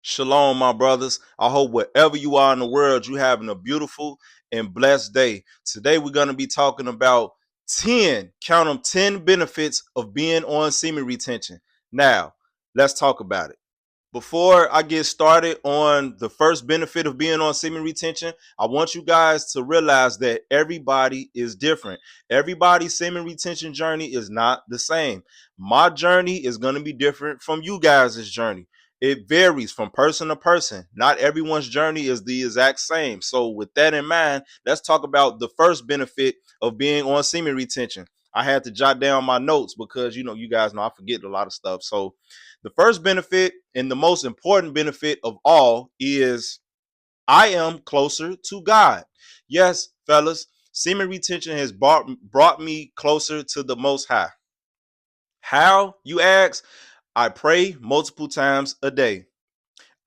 Shalom, my brothers. I hope wherever you are in the world, you're having a beautiful and blessed day. Today, we're going to be talking about 10, count them, 10 benefits of being on semen retention. Now, let's talk about it. Before I get started on the first benefit of being on semen retention, I want you guys to realize that everybody is different. Everybody's semen retention journey is not the same. My journey is going to be different from you guys' journey. It varies from person to person. Not everyone's journey is the exact same. So, with that in mind, let's talk about the first benefit of being on semen retention. I had to jot down my notes because you guys know I forget a lot of stuff. So, the first benefit and the most important benefit of all is I am closer to God. Yes, fellas, semen retention has brought me closer to the Most High. How, you ask? I pray multiple times a day.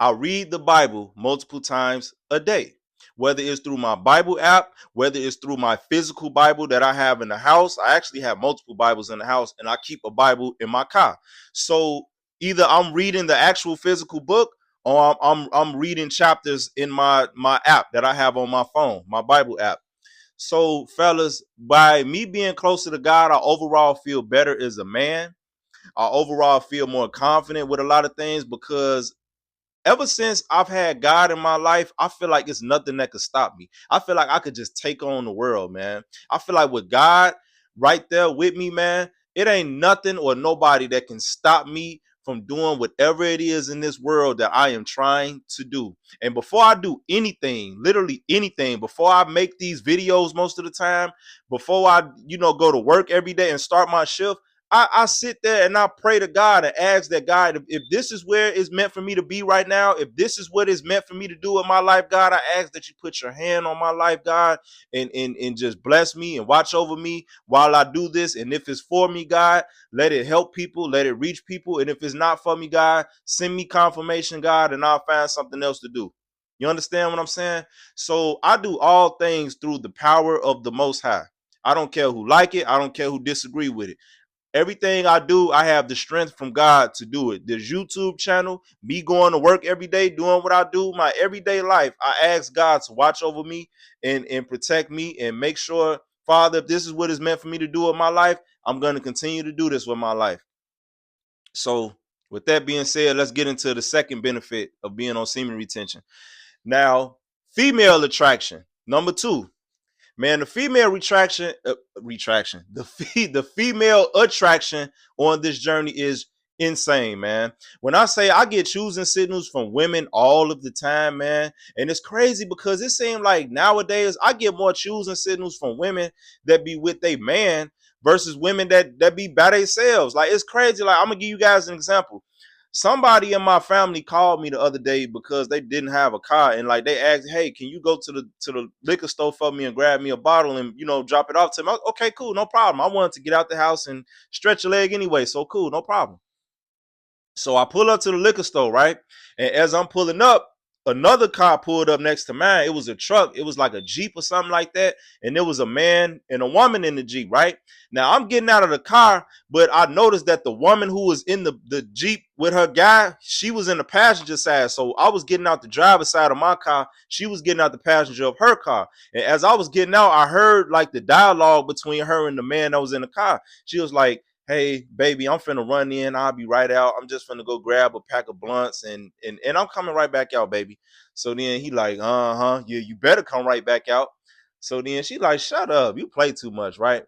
I read the Bible multiple times a day, whether it's through my Bible app, whether it's through my physical Bible that I have in the house. I actually have multiple Bibles in the house, and I keep a Bible in my car. So either I'm reading the actual physical book, or I'm reading chapters in my app that I have on my phone, my Bible app. So, fellas, by me being closer to God, I overall feel better as a man. I overall feel more confident with a lot of things because ever since I've had God in my life, I feel like it's nothing that could stop me. I feel like I could just take on the world, man. I feel like with God right there with me, man, it ain't nothing or nobody that can stop me from doing whatever it is in this world that I am trying to do. And before I do anything, literally anything, before I make these videos most of the time, before I, go to work every day and start my shift, I sit there and I pray to God and ask that God, if this is where it's meant for me to be right now, if this is what is meant for me to do in my life, God, I ask that you put your hand on my life, God, and just bless me and watch over me while I do this. And if it's for me, God, let it help people, let it reach people. And if it's not for me, God, send me confirmation, God, and I'll find something else to do. You understand what I'm saying? So I do all things through the power of the Most High. I don't care who like it. I don't care who disagree with it. Everything I do, I have the strength from God to do it. This YouTube channel, me going to work every day, doing what I do, my everyday life, I ask God to watch over me and protect me and make sure, Father, if this is what is meant for me to do in my life, I'm going to continue to do this with my life. So, with that being said, let's get into the second benefit of being on semen retention. Now, female attraction. Number two, man, the female the female attraction on this journey is insane, man. When I say I get choosing signals from women all of the time, man, and it's crazy because it seems like nowadays I get more choosing signals from women that be with a man versus women that be by themselves. Like, it's crazy. Like, I'm gonna give you guys an example. Somebody in my family called me the other day because they didn't have a car, and like they asked, "Hey, can you go to the liquor store for me and grab me a bottle and drop it off to me?" Okay, cool, no problem. I wanted to get out the house and stretch a leg anyway, so cool, no problem. So I pull up to the liquor store, right? And as I'm pulling up, another car pulled up next to mine. It was a truck. It was like a Jeep or something like that. And there was a man and a woman in the Jeep, right? Now I'm getting out of the car, but I noticed that the woman who was in the Jeep with her guy, she was in the passenger side. So I was getting out the driver's side of my car. She was getting out the passenger of her car. And as I was getting out, I heard like the dialogue between her and the man that was in the car. She was like, "Hey baby, I'm finna run in, I'll be right out. I'm just finna go grab a pack of blunts and I'm coming right back out, baby." So then he like, "Uh-huh, you better come right back out." So then she like, "Shut up, you play too much," right?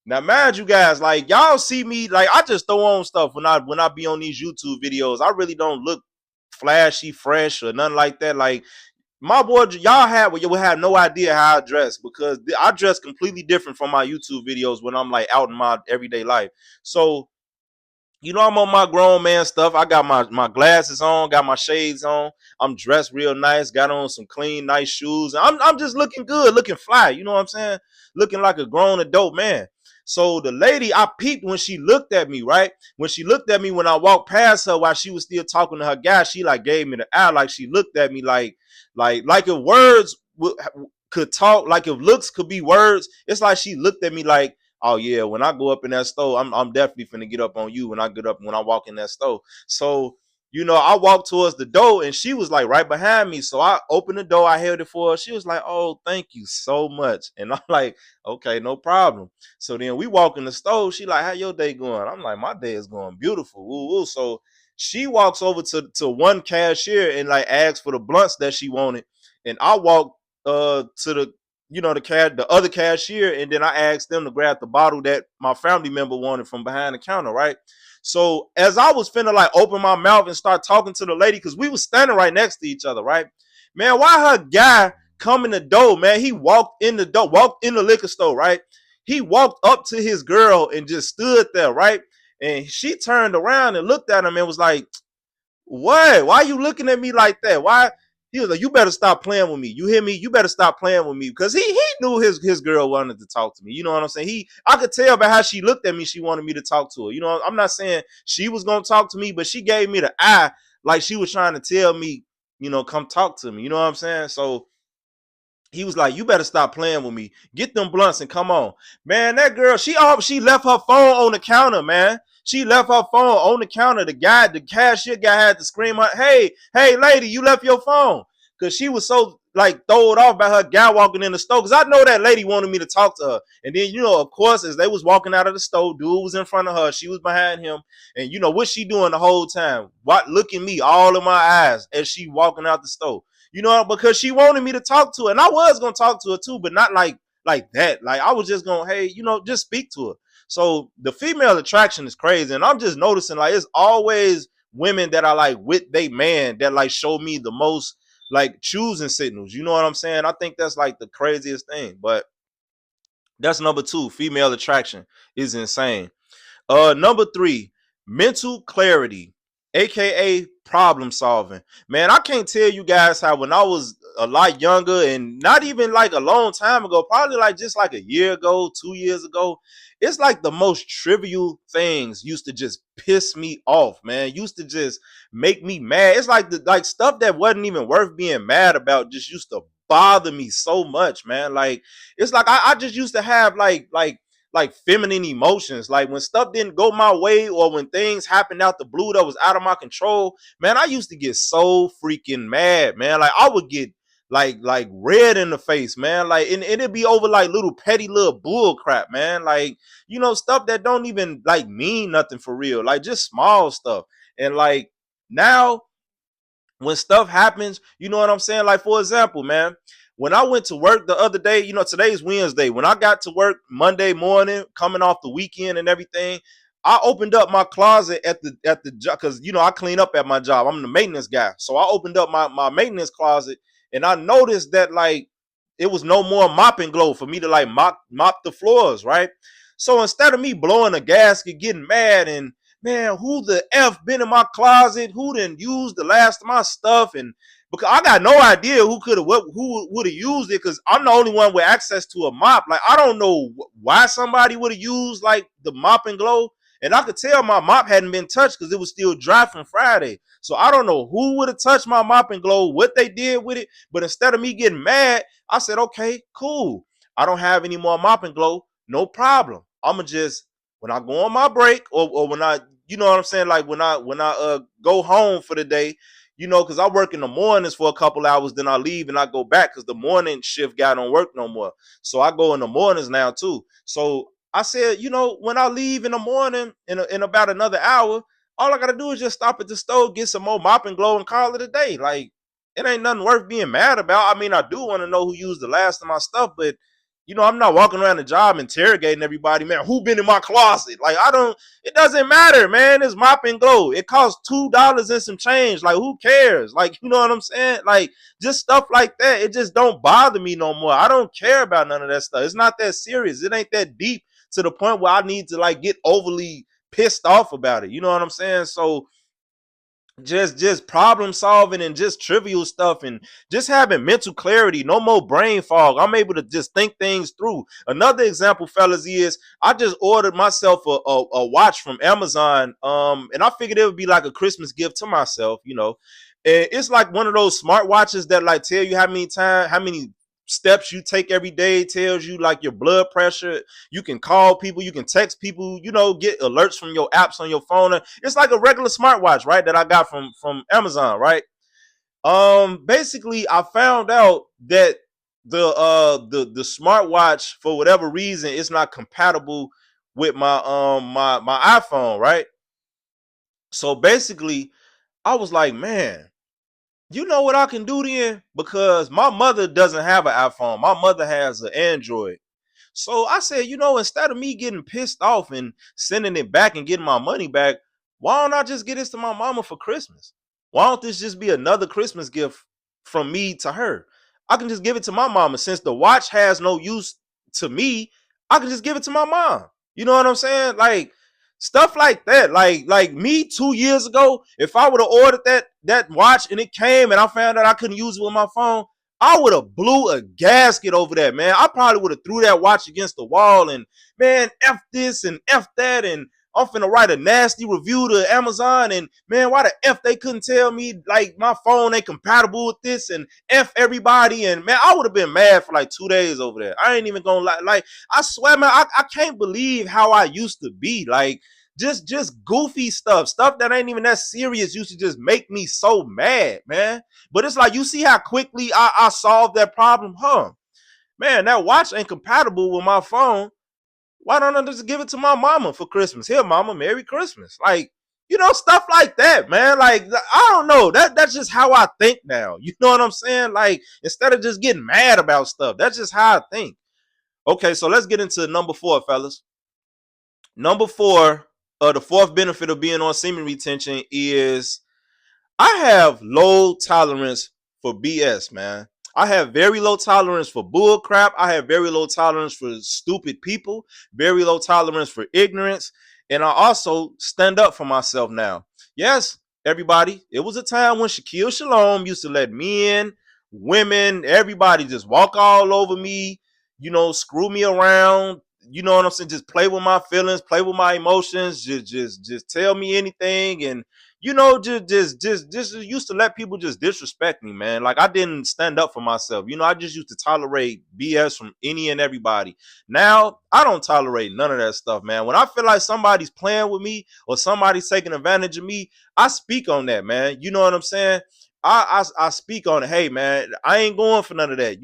Now mind you guys, like, y'all see me, like, I just throw on stuff when I be on these YouTube videos. I really don't look flashy, fresh, or nothing like that. Like, my boy, you will have no idea how I dress because I dress completely different from my YouTube videos when I'm like out in my everyday life. So, I'm on my grown man stuff. I got my glasses on, got my shades on. I'm dressed real nice, got on some clean, nice shoes. I'm just looking good, looking fly. You know what I'm saying? Looking like a grown adult man. So the lady, I peeped when she looked at me, right? When she looked at me when I walked past her while she was still talking to her guy, she like gave me the eye, like she looked at me like if words could talk, like if looks could be words. It's like she looked at me like, "Oh yeah, when I go up in that store, I'm definitely finna get up on you when I walk in that store." So I walked towards the door and she was like right behind me. So I opened the door, I held it for her. She was like, "Oh, thank you so much." And I'm like, "Okay, no problem." So then we walk in the store. She like, "How your day going?" I'm like, "My day is going beautiful." Woo woo. So she walks over to one cashier and like asks for the blunts that she wanted. And I walk to the other cashier, and then I asked them to grab the bottle that my family member wanted from behind the counter, right? So as I was finna like open my mouth and start talking to the lady, because we was standing right next to each other, right? Man, why her guy come in the door, man? He walked in the door, walked in the liquor store, right? He walked up to his girl and just stood there, right? And she turned around and looked at him and was like, "What? Why are you looking at me like that? Why?" He was like, "You better stop playing with me. You hear me? You better stop playing with me." Because he knew his girl wanted to talk to me. You know what I'm saying? I could tell by how she looked at me, she wanted me to talk to her. I'm not saying she was gonna talk to me, but she gave me the eye like she was trying to tell me, come talk to me. You know what I'm saying? So he was like, "You better stop playing with me. Get them blunts and come on." Man, that girl, she left her phone on the counter, man. She left her phone on the counter. The cashier guy had to scream out, "Hey, lady, you left your phone." Because she was so like throwed off by her guy walking in the store. Because I know that lady wanted me to talk to her. And then, of course, as they was walking out of the store, dude was in front of her. She was behind him. And what's she doing the whole time? What, looking me all in my eyes as she walking out the store. Because she wanted me to talk to her. And I was gonna talk to her too, but not like that. Like I was just gonna, hey, just speak to her. So the female attraction is crazy. And I'm just noticing like it's always women that are like with they man that like show me the most like choosing signals. You know what I'm saying? I think that's like the craziest thing. But that's number two. Female attraction is insane. Number three, mental clarity, aka problem solving. Man, I can't tell you guys how when I was a lot younger and not even like a long time ago, probably like just like a year ago, 2 years ago, it's like the most trivial things used to just piss me off, man. Used to just make me mad. It's like like stuff that wasn't even worth being mad about just used to bother me so much, man. Like it's like I just used to have like feminine emotions. Like when stuff didn't go my way or when things happened out the blue that was out of my control, man, I used to get so freaking mad, man. Like I would get like red in the face, man. Like and it'd be over like little petty little bull crap, man. Like, stuff that don't even like mean nothing for real. Like just small stuff. And like now when stuff happens, you know what I'm saying? Like, for example, man, when I went to work the other day, today's Wednesday. When I got to work Monday morning, coming off the weekend and everything, I opened up my closet at the job because I clean up at my job. I'm the maintenance guy. So I opened up my maintenance closet and I noticed that like it was no more mopping glow for me to like mop the floors, right? So instead of me blowing a gasket, getting mad and man, who the F been in my closet? Who didn't use the last of my stuff? And because I got no idea who would have used it because I'm the only one with access to a mop. Like I don't know why somebody would have used like the mop and glow. And I could tell my mop hadn't been touched because it was still dry from Friday. So I don't know who would have touched my mop and glow, what they did with it. But instead of me getting mad, I said, okay, cool. I don't have any more mop and glow. No problem. I'ma just when I go on my break or when I you know what I'm saying? Like when I go home for the day, because I work in the mornings for a couple hours, then I leave and I go back because the morning shift guy don't work no more. So I go in the mornings now too. So I said, when I leave in the morning in about another hour, all I gotta do is just stop at the store, get some more mop and glow, and call it a day. Like it ain't nothing worth being mad about. I mean, I do want to know who used the last of my stuff, but I'm not walking around the job interrogating everybody, man, who been in my closet? Like, it doesn't matter, man. It's mop and glow. It costs $2 and some change. Like, who cares? Like, you know what I'm saying? Like, just stuff like that. It just don't bother me no more. I don't care about none of that stuff. It's not that serious. It ain't that deep to the point where I need to, like, get overly pissed off about it. You know what I'm saying? So, just problem solving and just trivial stuff and just having mental clarity, no more brain fog. I'm able to just think things through. Another example, fellas, is I just ordered myself a watch from Amazon, and I figured it would be like a Christmas gift to myself, and it's like one of those smart watches that like tell you how many steps you take every day. It tells you like your blood pressure. You can call people, you can text people, get alerts from your apps on your phone. It's like a regular smartwatch, right? That I got from Amazon, right? Basically I found out that the smartwatch, for whatever reason, it's not compatible with my iPhone, right? So basically I was like, man, you know what I can do then? Because my mother doesn't have an iPhone. My mother has an Android. So I said, instead of me getting pissed off and sending it back and getting my money back, why don't I just get this to my mama for Christmas? Why don't this just be another Christmas gift from me to her? I can just give it to my mama. Since the watch has no use to me, I can just give it to my mom. You know what I'm saying? Like stuff like that. Like me 2 years ago, if I would have ordered that watch and it came and I found out I couldn't use it with my phone, I would have blew a gasket over that, man. I probably would have threw that watch against the wall and, man, F this and F that, and I'm finna write a nasty review to Amazon, and, man, why the F they couldn't tell me, like, my phone ain't compatible with this, and F everybody, and, man, I would have been mad for like 2 days over there. I ain't even gonna lie. Like, I swear, man, I can't believe how I used to be. Like, just goofy stuff that ain't even that serious used to just make me so mad, man. But it's like, you see how quickly I solved that problem, huh? Man, that watch ain't compatible with my phone. Why don't I just give it to my mama for Christmas? Here, mama, Merry Christmas. Like, stuff like that, man. Like, I don't know. That's just how I think now. You know what I'm saying? Like, instead of just getting mad about stuff, that's just how I think. Okay, so let's get into number 4, fellas. Number 4, the fourth benefit of being on semen retention is I have low tolerance for BS, man. I have very low tolerance for bull crap. I have very low tolerance for stupid people, very low tolerance for ignorance. And I also stand up for myself now. Yes, everybody, it was a time when Shaquille Shalom used to let men, women, everybody just walk all over me, screw me around. You know what I'm saying? Just play with my feelings, play with my emotions, just tell me anything. And just used to let people just disrespect me, man. Like, I didn't stand up for myself. I just used to tolerate BS from any and everybody. Now I don't tolerate none of that stuff, man. When I feel like somebody's playing with me or somebody's taking advantage of me, I speak on that, man. You know what I'm saying? I speak on it. Hey, man, I ain't going for none of that.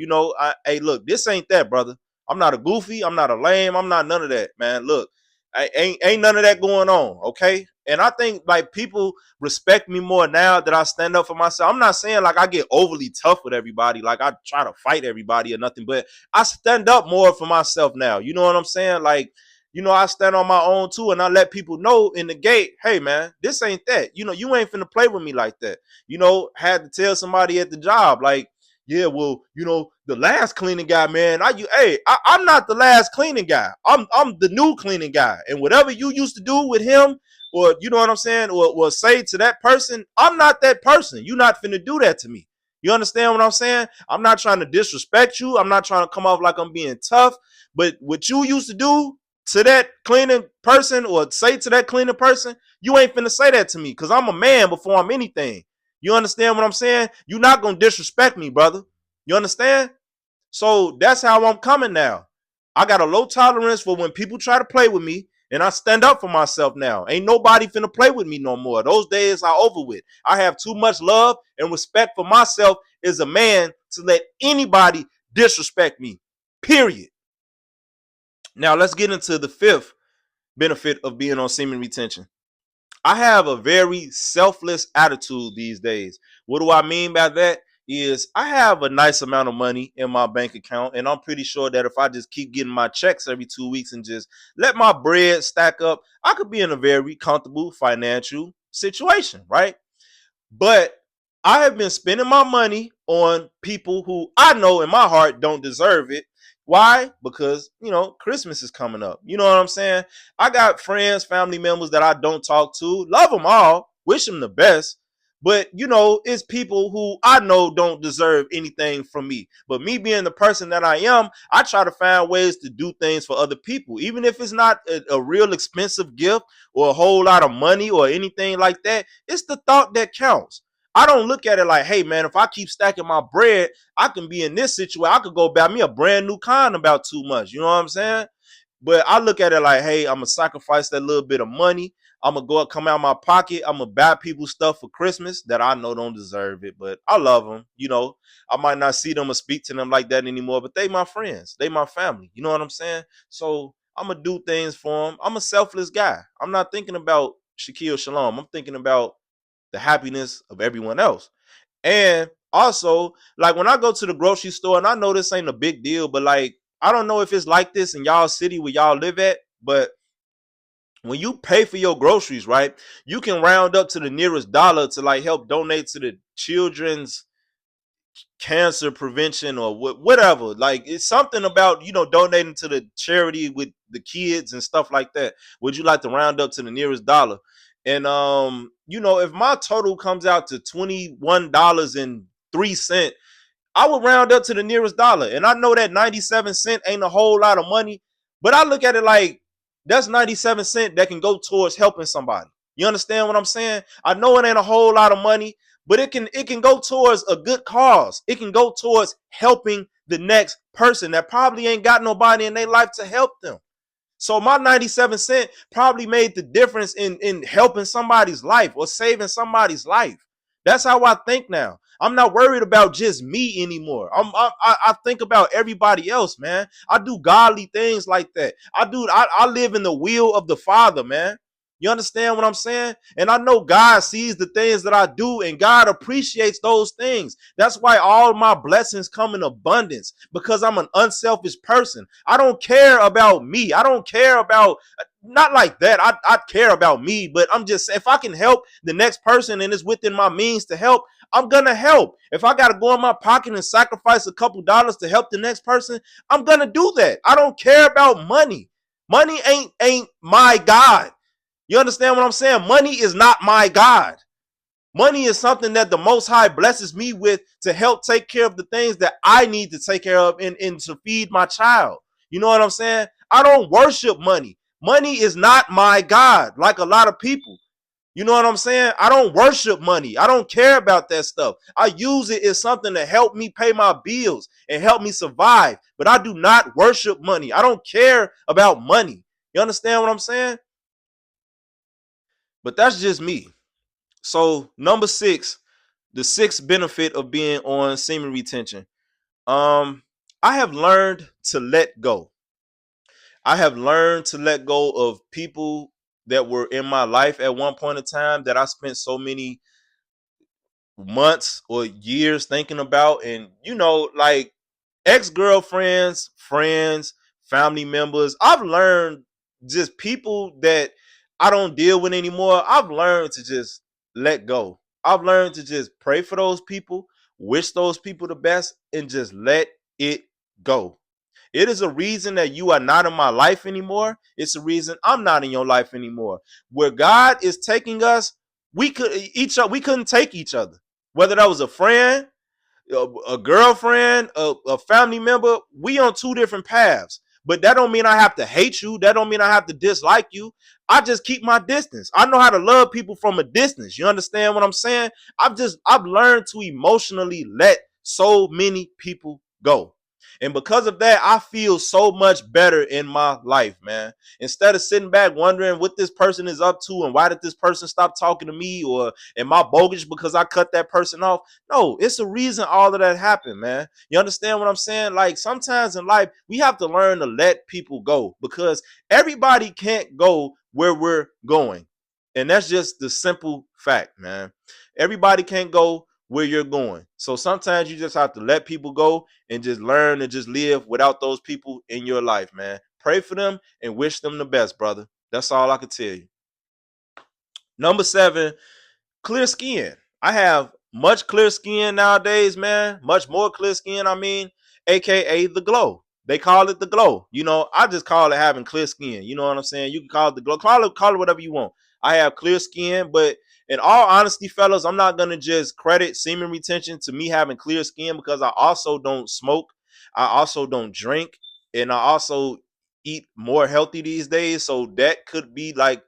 Hey, look, this ain't that, brother. I'm not a goofy. I'm not a lame. I'm not none of that, man. Look, I ain't none of that going on, okay? And I think like people respect me more now that I stand up for myself. I'm not saying like I get overly tough with everybody, like I try to fight everybody or nothing, but I stand up more for myself now. You know what I'm saying? Like, I stand on my own too, and I let people know in the gate, hey, man, this ain't that. You ain't finna play with me like that. Had to tell somebody at the job, like, yeah, well, the last cleaning guy, man. I'm not the last cleaning guy. I'm the new cleaning guy. And whatever you used to do with him, or you know what I'm saying, or say to that person, I'm not that person. You're not finna do that to me. You understand what I'm saying? I'm not trying to disrespect you. I'm not trying to come off like I'm being tough. But what you used to do to that cleaning person, or say to that cleaning person, you ain't finna say that to me, because I'm a man before I'm anything. You understand what I'm saying? You're not going to disrespect me, brother. You understand? So that's how I'm coming now. I got a low tolerance for when people try to play with me, and I stand up for myself now. Ain't nobody finna play with me no more. Those days are over with. I have too much love and respect for myself as a man to let anybody disrespect me. Period. Now let's get into the fifth benefit of being on semen retention. I have a very selfless attitude these days. What do I mean by that? Is I have a nice amount of money in my bank account, and I'm pretty sure that if I just keep getting my checks every 2 weeks and just let my bread stack up, I could be in a very comfortable financial situation, right? But I have been spending my money on people who I know in my heart don't deserve it. Why? Because, Christmas is coming up. You know what I'm saying? I got friends, family members that I don't talk to. Love them all. Wish them the best. But, it's people who I know don't deserve anything from me. But me being the person that I am, I try to find ways to do things for other people. Even if it's not a real expensive gift or a whole lot of money or anything like that, it's the thought that counts. I don't look at it like, hey man, if I keep stacking my bread, I can be in this situation. I could go buy me a brand new car in about 2 months. You know what I'm saying? But I look at it like, hey, I'm gonna sacrifice that little bit of money. I'm gonna go come out of my pocket. I'm gonna buy people stuff for Christmas that I know don't deserve it, but I love them. You know, I might not see them or speak to them like that anymore, but they my friends. They my family. You know what I'm saying? So I'm gonna do things for them. I'm a selfless guy. I'm not thinking about Shaquille Shalom. I'm thinking about the happiness of everyone else. And also, like when I go to the grocery store, and I know this ain't a big deal, but like I don't know if it's like this in y'all city where y'all live at, but when you pay for your groceries, right, you can round up to the nearest dollar to like help donate to the children's cancer prevention or whatever. Like it's something about, you know, donating to the charity with the kids and stuff like that. Would you like to round up to the nearest dollar? And you know, if my total comes out to $21.03, I would round up to the nearest dollar. And I know that 97 cents ain't a whole lot of money, but I look at it like that's 97 cents that can go towards helping somebody. You understand what I'm saying? I know it ain't a whole lot of money, but it can go towards a good cause. It can go towards helping the next person that probably ain't got nobody in their life to help them. So my 97 cent probably made the difference in helping somebody's life or saving somebody's life. That's how I think now. I'm not worried about just me anymore. I think about everybody else, man. I do godly things like that. I live in the will of the Father, man. You understand what I'm saying? And I know God sees the things that I do and God appreciates those things. That's why all my blessings come in abundance because I'm an unselfish person. I don't care about me. I don't care about, not like that. I care about me, but I'm just, if I can help the next person and it's within my means to help, I'm going to help. If I got to go in my pocket and sacrifice a couple dollars to help the next person, I'm going to do that. I don't care about money. Money ain't my God. You understand what I'm saying? Money is not my God. Money is something that the Most High blesses me with to help take care of the things that I need to take care of and to feed my child. You know what I'm saying? I don't worship money. Money is not my God, like a lot of people. You know what I'm saying? I don't worship money. I don't care about that stuff. I use it as something to help me pay my bills and help me survive. But I do not worship money. I don't care about money. You understand what I'm saying? But that's just me. So number 6, the sixth benefit of being on semen retention. I have learned to let go. I have learned to let go of people that were in my life at one point in time that I spent so many months or years thinking about. And, you know, like ex-girlfriends, friends, family members. I've learned just people that I don't deal with anymore. I've learned to just let go. I've learned to just pray for those people, wish those people the best, and just let it go. It is a reason that you are not in my life anymore. It's a reason I'm not in your life anymore. Where God is taking us, we couldn't take each other. Whether that was a friend, a girlfriend, a family member, we on two different paths. But that don't mean I have to hate you. That don't mean I have to dislike you. I just keep my distance. I know how to love people from a distance. You understand what I'm saying? I've learned to emotionally let so many people go. And because of that, I feel so much better in my life, man. Instead of sitting back wondering what this person is up to and why did this person stop talking to me, or am I bogus because I cut that person off? No, it's a reason all of that happened, man. You understand what I'm saying? Like sometimes in life, we have to learn to let people go because everybody can't go where we're going. And that's just the simple fact, man. Everybody can't go where you're going. So sometimes you just have to let people go and just learn to just live without those people in your life, man. Pray for them and wish them the best, brother. That's all I can tell you. Number 7, clear skin. I have much clear skin nowadays, man. Much more clear skin, I mean, aka the glow. They call it the glow. You know, I just call it having clear skin. You know what I'm saying? You can call it the glow. Call it whatever you want. I have clear skin, but in all honesty, fellas, I'm not gonna just credit semen retention to me having clear skin because I also don't smoke. I also don't drink, and I also eat more healthy these days. So that could be like,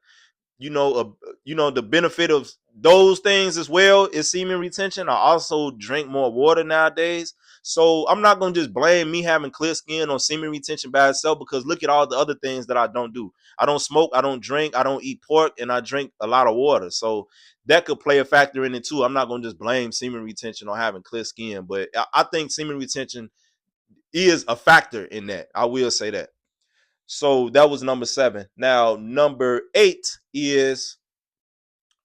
you know, the benefit of those things as well is semen retention. I also drink more water nowadays. So I'm not gonna just blame me having clear skin on semen retention by itself, because look at all the other things that I don't do. I don't smoke, I don't drink, I don't eat pork, and I drink a lot of water. So that could play a factor in it too. I'm not gonna just blame semen retention on having clear skin, but I think semen retention is a factor in that. I will say that. So that was number 7. Now, number 8 is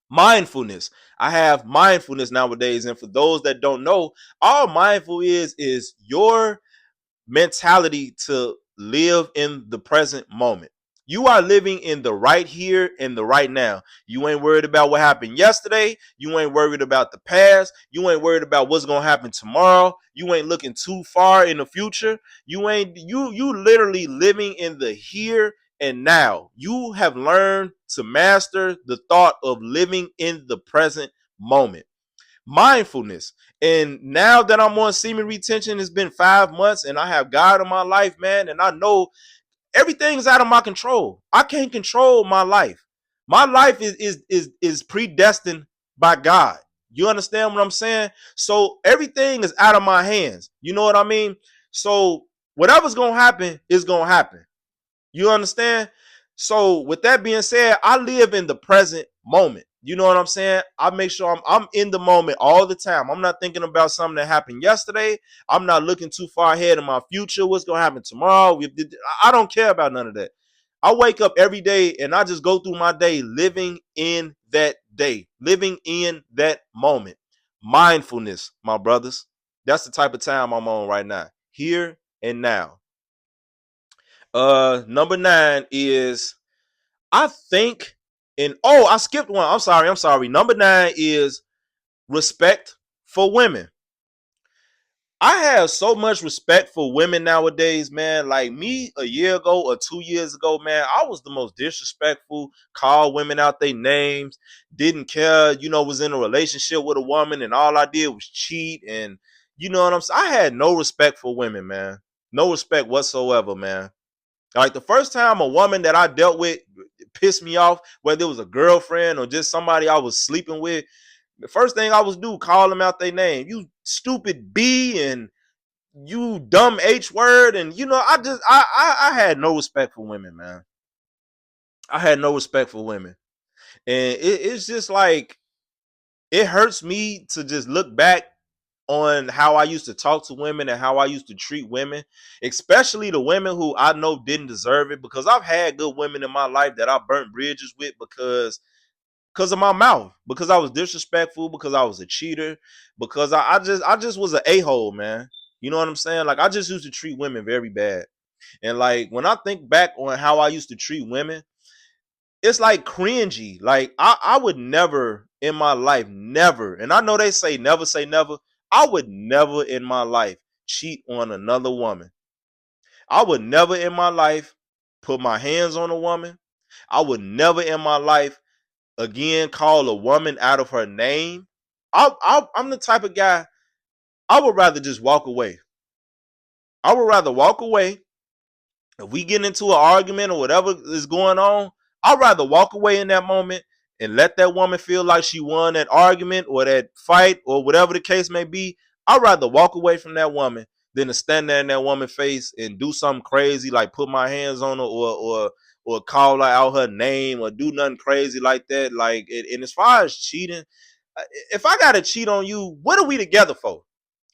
mindfulness. I have mindfulness nowadays, and for those that don't know, all mindful is your mentality to live in the present moment. You are living in the right here and the right now. You ain't worried about what happened yesterday. You ain't worried about the past. You ain't worried about what's gonna happen tomorrow. You ain't looking too far in the future. You literally living in the here and now. You have learned to master the thought of living in the present moment. Mindfulness. And now that I'm on semen retention, it's been 5 months and I have God in my life, man. And I know everything's out of my control. I can't control my life. My life is predestined by God. You understand what I'm saying? So everything is out of my hands. You know what I mean? So whatever's gonna happen is gonna happen. You understand? So with that being said, I live in the present moment. You know what I'm saying? I make sure I'm in the moment all the time. I'm not thinking about something that happened yesterday. I'm not looking too far ahead in my future. What's gonna happen tomorrow? I don't care about none of that. I wake up every day and I just go through my day living in that day, living in that moment. Mindfulness, my brothers. That's the type of time I'm on right now. Here and now. Number 9 is, I think, and oh, I skipped one. I'm sorry. Number 9 is respect for women. I have so much respect for women nowadays, man. Like me a year ago or 2 years ago, man, I was the most disrespectful, called women out their names, didn't care, was in a relationship with a woman and all I did was cheat. And you know what I'm saying? I had no respect for women, man. No respect whatsoever, man. Like the first time a woman that I dealt with pissed me off, whether it was a girlfriend or just somebody I was sleeping with, the first thing I was do, call them out their name. You stupid B and you dumb H word. And I had no respect for women, man. I had no respect for women. And it's just like, it hurts me to just look back on how I used to talk to women and how I used to treat women, especially the women who I know didn't deserve it, because I've had good women in my life that I burnt bridges with because of my mouth, because I was disrespectful, because I was a cheater, because I just was an a-hole, man. You know what I'm saying? Like I just used to treat women very bad. And like when I think back on how I used to treat women, it's like cringy. Like I would never in my life, never, and I know they say never. I would never in my life cheat on another woman. I would never in my life put my hands on a woman. I would never in my life again call a woman out of her name. I'm the type of guy, I would rather just walk away. I would rather walk away. If we get into an argument or whatever is going on, I'd rather walk away in that moment and let that woman feel like she won that argument or that fight or whatever the case may be. I'd rather walk away from that woman than to stand there in that woman's face and do something crazy like put my hands on her or call her out her name or do nothing crazy like that. Like, and as far as cheating, if I gotta cheat on you, what are we together for?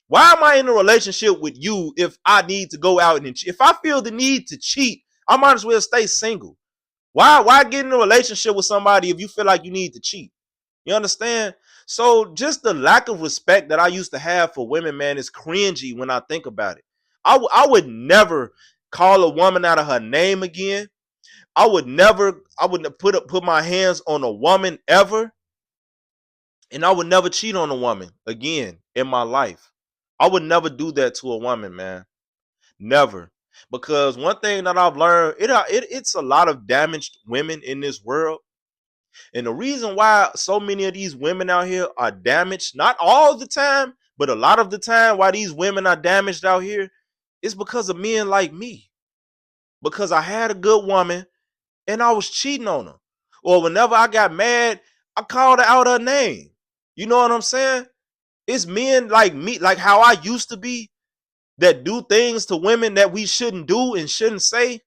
Why am I in a relationship with you if I need to go out and cheat? If I feel the need to cheat, I might as well stay single. Why get in a relationship with somebody if you feel like you need to cheat? You understand? So just the lack of respect that I used to have for women, man, is cringy when I think about it. I would never call a woman out of her name again. I wouldn't put my hands on a woman ever. And I would never cheat on a woman again in my life. I would never do that to a woman, man. Never. Because one thing that I've learned, it's a lot of damaged women in this world. And the reason why so many of these women out here are damaged, not all the time, but a lot of the time, why these women are damaged out here is because of men like me. Because I had a good woman and I was cheating on her. Or whenever I got mad, I called her out her name. You know what I'm saying? It's men like me, like how I used to be, that do things to women that we shouldn't do and shouldn't say.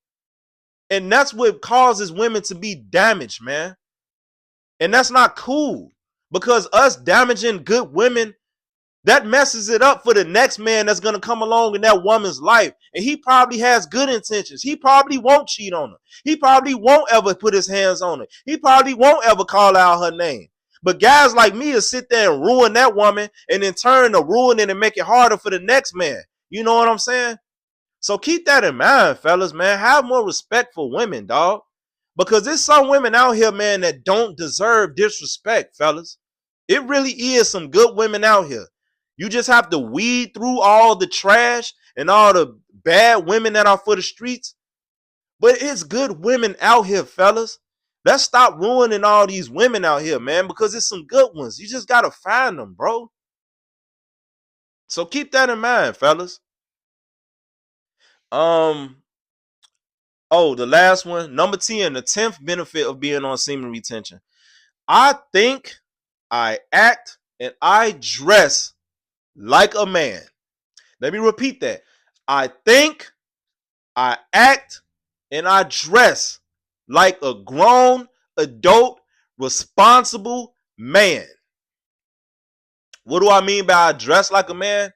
And that's what causes women to be damaged, man. And that's not cool, because us damaging good women, that messes it up for the next man that's going to come along in that woman's life. And he probably has good intentions. He probably won't cheat on her. He probably won't ever put his hands on her. He probably won't ever call out her name. But guys like me will sit there and ruin that woman, and in turn to ruin it and make it harder for the next man. You know what I'm saying? So keep that in mind, fellas, man. Have more respect for women, dog. Because there's some women out here, man, that don't deserve disrespect, fellas. It really is some good women out here. You just have to weed through all the trash and all the bad women that are for the streets. But it's good women out here, fellas. Let's stop ruining all these women out here, man, because it's some good ones. You just got to find them, bro. So keep that in mind, fellas. Um, Oh, the last one, number 10, the 10th benefit of being on semen retention. I think, I act, and I dress like a man. Let me repeat that. I think, I act, and I dress like a grown, adult, responsible man. What do I mean by I dress like a man?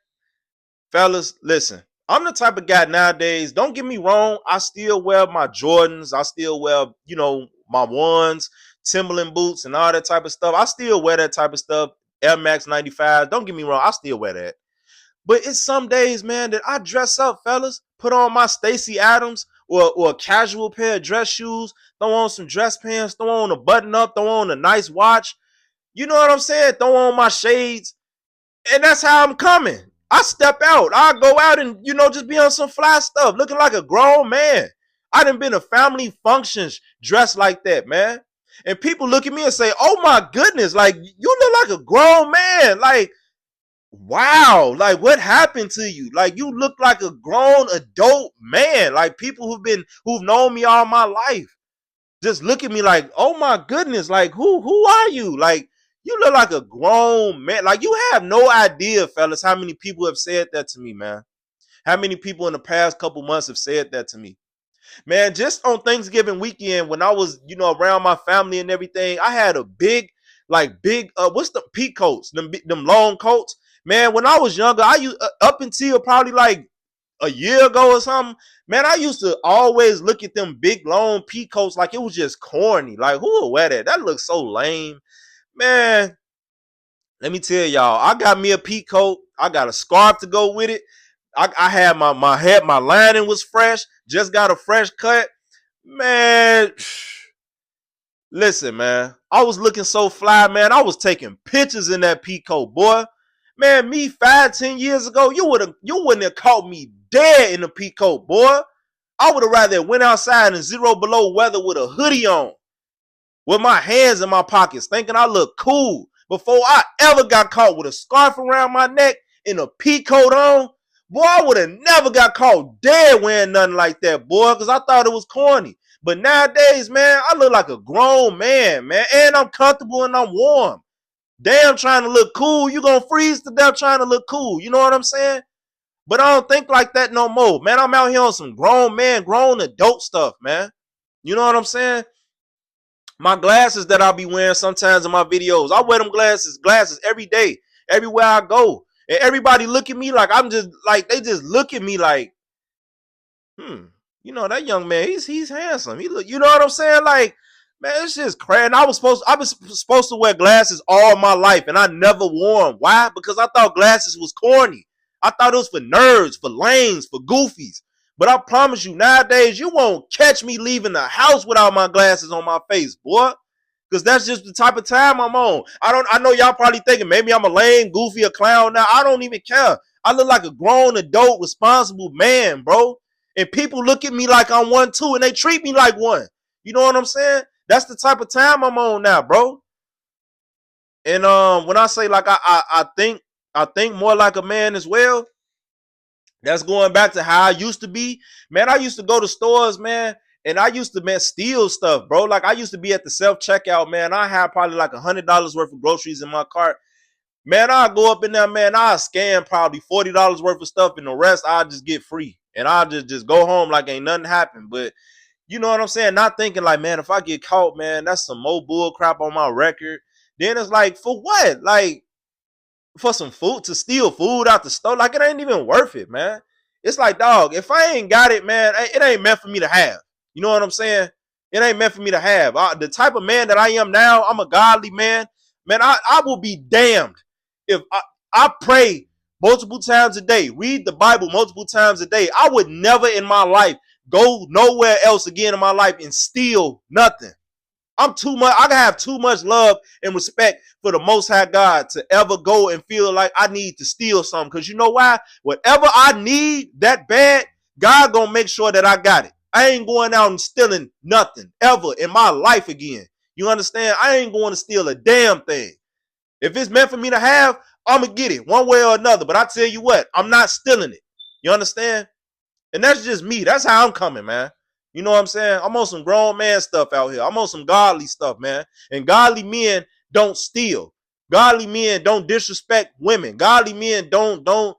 Fellas, listen. I'm the type of guy nowadays, don't get me wrong, I still wear my Jordans. I still wear, my ones, Timberland boots, and all that type of stuff. I still wear that type of stuff. Air Max 95. Don't get me wrong, I still wear that. But it's some days, man, that I dress up, fellas. Put on my Stacey Adams or a casual pair of dress shoes. Throw on some dress pants. Throw on a button up. Throw on a nice watch. You know what I'm saying? Throw on my shades. And that's how I'm coming. I step out. I go out and, just be on some fly stuff, looking like a grown man. I done been to family functions dressed like that, man. And people look at me and say, oh my goodness, like, you look like a grown man. Like, wow, like, what happened to you? Like, you look like a grown adult man. Like, people who've known me all my life just look at me like, oh my goodness, like, who are you? Like, you look like a grown man. Like, you have no idea, fellas, how many people have said that to me, man. How many people in the past couple months have said that to me? Man, just on Thanksgiving weekend, when I was, around my family and everything, I had a big, what's the peak coats, them long coats? Man, when I was younger, I used, up until probably like a year ago or something, man, I used to always look at them big long peacoats like it was just corny. Like, who would wear that? That looks so lame. Man, let me tell y'all, I got me a peacoat. I got a scarf to go with it. I had my head, my lining was fresh. Just got a fresh cut. Man, listen, man. I was looking so fly, man. I was taking pictures in that peacoat, boy. Man, me 5-10 years ago, you wouldn't have caught me dead in the peacoat, boy. I would have rather went outside in 0 below weather with a hoodie on, with my hands in my pockets, thinking I look cool, before I ever got caught with a scarf around my neck and a peacoat on. Boy, I would have never got caught dead wearing nothing like that, boy, because I thought it was corny. But nowadays, man, I look like a grown man, man, and I'm comfortable and I'm warm. Damn, trying to look cool. You gonna freeze to death trying to look cool. You know what I'm saying? But I don't think like that no more, man. I'm out here on some grown man, grown adult stuff, man. You know what I'm saying? My glasses that I'll be wearing sometimes in my videos, I wear them glasses every day, everywhere I go. And everybody look at me like I'm just like, they just look at me like, that young man, he's handsome. He look, you know what I'm saying? Like, man, it's just crazy. I was supposed to wear glasses all my life, and I never wore them. Why? Because I thought glasses was corny. I thought it was for nerds, for lames, for goofies. But I promise you, nowadays, you won't catch me leaving the house without my glasses on my face, boy. Because that's just the type of time I'm on. I know y'all probably thinking maybe I'm a lame, goofy, a clown now. I don't even care. I look like a grown, adult, responsible man, bro. And people look at me like I'm one too, and they treat me like one. You know what I'm saying? That's the type of time I'm on now, bro. And when I say like I think more like a man as well, that's going back to how I used to be. Man, I used to go to stores, man, And I used to, man, steal stuff, bro. Like I used to be at the self-checkout, man. I had probably like $100 worth of groceries in my cart. Man, I'll go up in there, man. I'll scan probably $40 worth of stuff, and the rest I'll just get free. And I'll just go home like ain't nothing happened. But you know what I'm saying? Not thinking like, man, if I get caught, man, that's some more bull crap on my record. Then it's like, for what? Like, for some food, to steal food out the store, like it ain't even worth it, man. It's like, dog, if I ain't got it, man, it ain't meant for me to have. You know what I'm saying? It ain't meant for me to have. The type of man that I am now, I'm a godly man. Man, I will be damned if I pray multiple times a day, read the Bible multiple times a day. I would never in my life go nowhere else again in my life and steal nothing. I'm too much. I have too much love and respect for the Most High God to ever go and feel like I need to steal something. Because you know why? Whatever I need that bad, God gonna make sure that I got it. I ain't going out and stealing nothing ever in my life again. You understand? I ain't going to steal a damn thing. If it's meant for me to have, I'm gonna get it one way or another. But I tell you what, I'm not stealing it. You understand? And that's just me. That's how I'm coming, man. You know what I'm saying? I'm on some grown man stuff out here. I'm on some godly stuff, man. And godly men don't steal. Godly men don't disrespect women. Godly men don't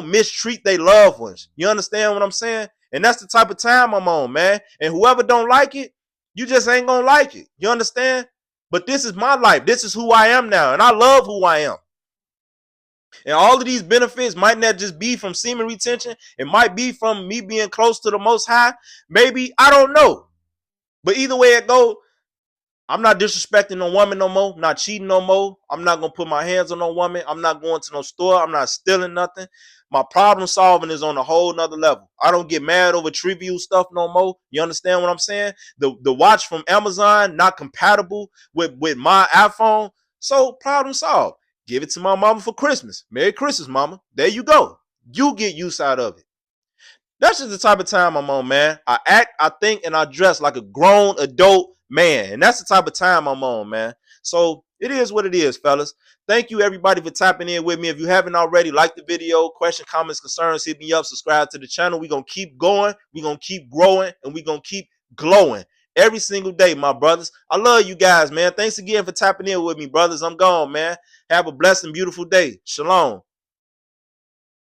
mistreat their loved ones. You understand what I'm saying? And that's the type of time I'm on, man. And whoever don't like it, you just ain't gonna like it. You understand? But this is my life. This is who I am now. And I love who I am. And all of these benefits might not just be from semen retention. It might be from me being close to the Most High. Maybe, I don't know. But either way it goes, I'm not disrespecting no woman no more. I'm not cheating no more. I'm not going to put my hands on no woman. I'm not going to no store. I'm not stealing nothing. My problem solving is on a whole nother level. I don't get mad over trivial stuff no more. You understand what I'm saying? The watch from Amazon, not compatible with my iPhone. So problem solved. Give it to my mama for Christmas. Merry Christmas, mama. There you go. You get use out of it. That's just the type of time I'm on, man. I act, I think, and I dress like a grown adult man. And that's the type of time I'm on, man. So it is what it is, fellas. Thank you, everybody, for tapping in with me. If you haven't already, like the video, question, comments, concerns, hit me up, subscribe to the channel. We're going to keep going. We're going to keep growing, and we're going to keep glowing every single day, my brothers. I love you guys, man. Thanks again for tapping in with me, brothers. I'm gone, man. Have a blessed and beautiful day. Shalom.